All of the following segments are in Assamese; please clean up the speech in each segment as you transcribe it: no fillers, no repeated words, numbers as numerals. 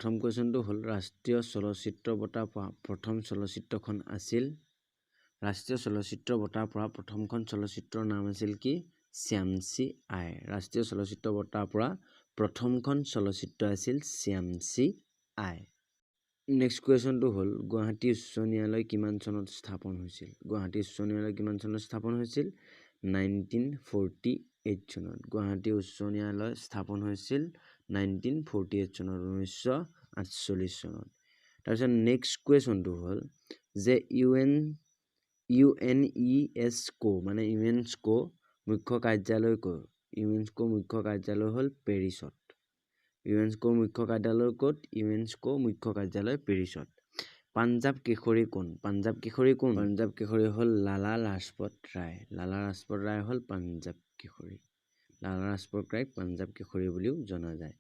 প্ৰথম কোৱেশ্যনটো হ'ল ৰাষ্ট্ৰীয় চলচ্চিত্ৰ বঁটা পোৱা প্ৰথম চলচ্চিত্ৰখন আছিল ৰাষ্ট্ৰীয় চলচ্চিত্ৰ বঁটা পোৱা প্ৰথমখন চলচ্চিত্ৰৰ নাম আছিল কি শ্যামচি আই ৰাষ্ট্ৰীয় চলচ্চিত্ৰ বঁটা পোৱা প্ৰথমখন চলচ্চিত্ৰ আছিল শ্যামচি আই নেক্সট কুৱেশ্যনটো হ'ল গুৱাহাটী উচ্চ ন্যায়ালয় কিমান চনত স্থাপন হৈছিল গুৱাহাটী উচ্চ ন্যায়ালয় কিমান চনত স্থাপন হৈছিল 1948 চনত গুৱাহাটী উচ্চ ন্যায়ালয় স্থাপন হৈছিল 1948 চনত 1948 চনত তাৰপিছত নেক্সট কুৱেশ্যনটো হ'ল যে UNESCO মানে UNESCO মুখ্য কাৰ্যালয় ক'ত UNESCO মুখ্য কাৰ্যালয় হ'ল পেৰিছত UNESCO মুখ্য কাৰ্যালয় ক'ত UNESCO মুখ্য কাৰ্যালয় পেৰিছত পাঞ্জাৱ কেশৰী কোন পাঞ্জাৱ কেশৰী হ'ল লালা লাজপত ৰায় হ'ল পাঞ্জাৱ কেশৰী লালা লাজপত ৰায় পাঞ্জাৱ কেশৰী বুলিও জনা যায়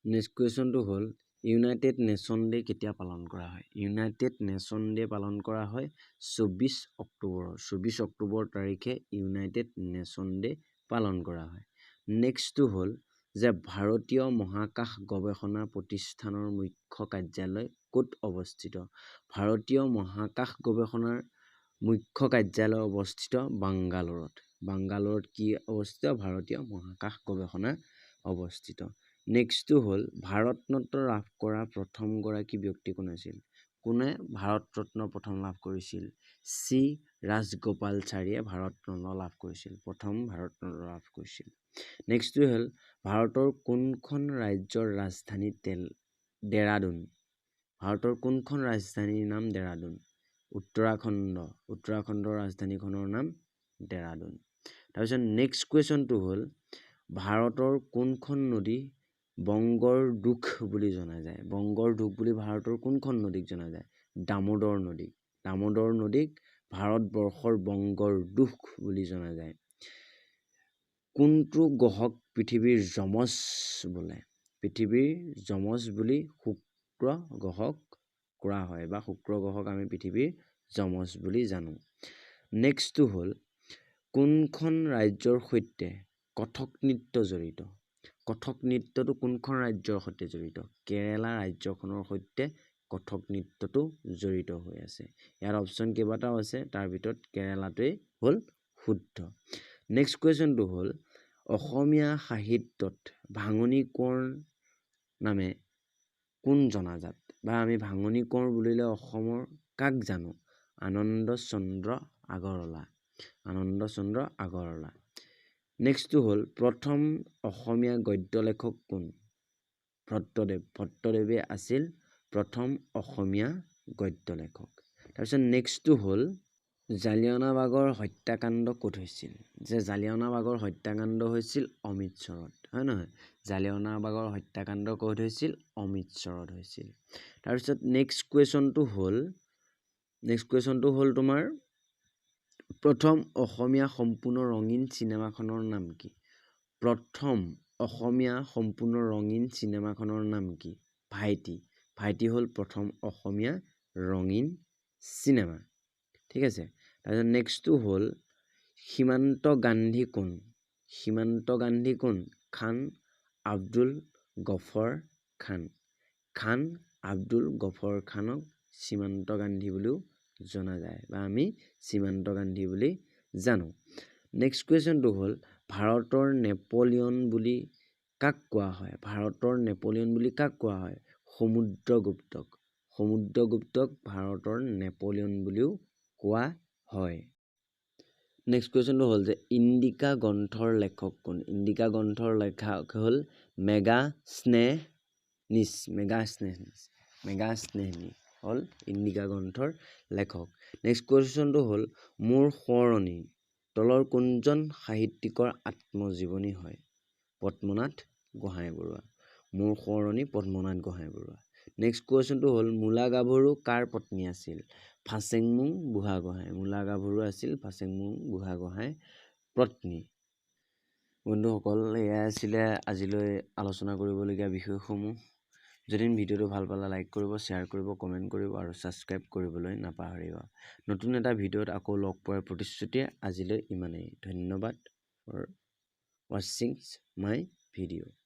নেক্সট কুৱেশ্যনটো হ'ল ইউনাইটেড নেশ্যন ডে কেতিয়া পালন কৰা হয় ইউনাইটেড নেশ্যন ডে পালন কৰা হয় 24 অক্টোবৰ তাৰিখে ইউনাইটেড নেশ্যন ডে পালন কৰা হয় নেক্সটটো হ'ল যে ভাৰতীয় মহাকাশ গৱেষণা প্ৰতিষ্ঠানৰ মুখ্য কাৰ্যালয় ক'ত অৱস্থিত ভাৰতীয় মহাকাশ গৱেষণাৰ মুখ্য কাৰ্যালয় অৱস্থিত বাংগালোৰত কি অৱস্থিত ভাৰতীয় মহাকাশ গৱেষণা অৱস্থিত নেক্সটটো হ'ল ভাৰত ৰত্ন লাভ কৰা প্ৰথম গৰাকী ব্যক্তি কোন আছিল কোনে ভাৰত ৰত্ন প্ৰথম লাভ কৰিছিল চি ৰাজগোপালচাৰীয়ে ভাৰত ৰত্ন লাভ কৰিছিল প্ৰথম ভাৰত ৰত্ন লাভ কৰিছিল নেক্সটটো হ'ল ভাৰতৰ কোনখন ৰাজ্যৰ ৰাজধানী দেৰাদুন ভাৰতৰ কোনখন ৰাজধানীৰ নাম দেৰাদুন উত্তৰাখণ্ডৰ ৰাজধানীখনৰ নাম দেৰাদুন তাৰপিছত নেক্সট কুৱেশ্যনটো হ'ল ভাৰতৰ কোনখন নদী বংগৰ দুখ বুলি জনা যায় বংগৰ দুখ বুলি ভাৰতৰ কোনখন নদীক জনা যায় দামোদৰ নদীক ভাৰতবৰ্ষৰ বংগৰ দুখ বুলি জনা যায় কোনটো গ্ৰহক পৃথিৱীৰ যমজ বুলি শুক্ৰ গ্ৰহক কোৱা হয় বা শুক্ৰ গ্ৰহক আমি পৃথিৱীৰ যমজ বুলি জানো নেক্সটটো হ'ল কোনখন ৰাজ্যৰ সৈতে কথক নৃত্য জড়িত কথক নৃত্যটো কোনখন ৰাজ্যৰ সৈতে জড়িত কেৰালা ৰাজ্যখনৰ সৈতে কথক নৃত্যটো জড়িত হৈ আছে ইয়াৰ অপচন কেইবাটাও আছে তাৰ ভিতৰত কেৰালাটোৱে হ'ল শুদ্ধ নেক্সট কুৱেশ্যনটো হ'ল অসমীয়া সাহিত্যত ভাঙনি কোঁৱৰ নামে কোন জনাজাত বা আমি ভাঙনি কোঁৱৰ বুলিলে অসমৰ কাক জানো আনন্দ চন্দ্ৰ আগৰৱালা নেক্সটটো হ'ল প্ৰথম অসমীয়া গদ্য লেখক কোন ভট্টদেৱে আছিল প্ৰথম অসমীয়া গদ্য লেখক তাৰপিছত নেক্সটটো হ'ল জালিয়ানাবাগৰ হত্যাকাণ্ড ক'ত হৈছিল যে জালিয়ানাবাগৰ হত্যাকাণ্ড হৈছিল অমৃতসৰত হয় নহয় জালিয়ানাবাগৰ হত্যাকাণ্ড ক'ত হৈছিল অমৃতসৰত হৈছিল তাৰপিছত নেক্সট কুৱেশ্যনটো হ'ল তোমাৰ প্ৰথম অসমীয়া সম্পূৰ্ণ ৰঙীন চিনেমাখনৰ নাম কি প্ৰথম অসমীয়া সম্পূৰ্ণ ৰঙীন চিনেমাখনৰ নাম কি ভাইটি হ'ল প্ৰথম অসমীয়া ৰঙীন চিনেমা ঠিক আছে তাৰপিছত নেক্সটটো হ'ল সীমান্ত গান্ধী কোন খান আব্দুল গফৰ খানক সীমান্ত গান্ধী বুলিও জনা যায় বা আমি সীমান্ত গান্ধী বুলি জানো নেক্সট কুৱেশ্যনটো হ'ল ভাৰতৰ নেপোলিয়ন বুলি কাক কোৱা হয় সমুদ্ৰগুপ্তক ভাৰতৰ নেপোলিয়ন বুলিও কোৱা হয় নেক্সট কুৱেশ্যনটো হ'ল যে ইণ্ডিকা গ্ৰন্থৰ লেখক কোন ইণ্ডিকা গ্ৰন্থৰ লেখক হ'ল মেগাস্নেহনি হ'ল ইণ্ডিকা গ্ৰন্থৰ লেখক নেক্সট কুৱেশ্যনটো হ'ল মোৰ সোঁৱৰণি তলৰ কোনজন সাহিত্যিকৰ আত্মজীৱনী হয় পদ্মনাথ গোহাঁই বৰুৱা নেক্সট কুৱেশ্যনটো হ'ল মূলা গাভৰু কাৰ পত্নী আছিল ফাচেংমুং বুঢ়াগোহাঁই পত্নী বন্ধুসকল এয়াই আছিলে আজিলৈ আলোচনা কৰিবলগীয়া বিষয়সমূহ যদি ভিডিঅ'টো ভাল পালে লাইক কৰিব শ্বেয়াৰ কৰিব কমেণ্ট কৰিব আৰু ছাবস্ক্ৰাইব কৰিবলৈ নাপাহৰিব নতুন এটা ভিডিঅ'ত আকৌ লগ পোৱাৰ প্ৰতিশ্ৰুতিৰে আজিলৈ ইমানেই ধন্যবাদ ফৰ ৱাচিং মাই ভিডিঅ'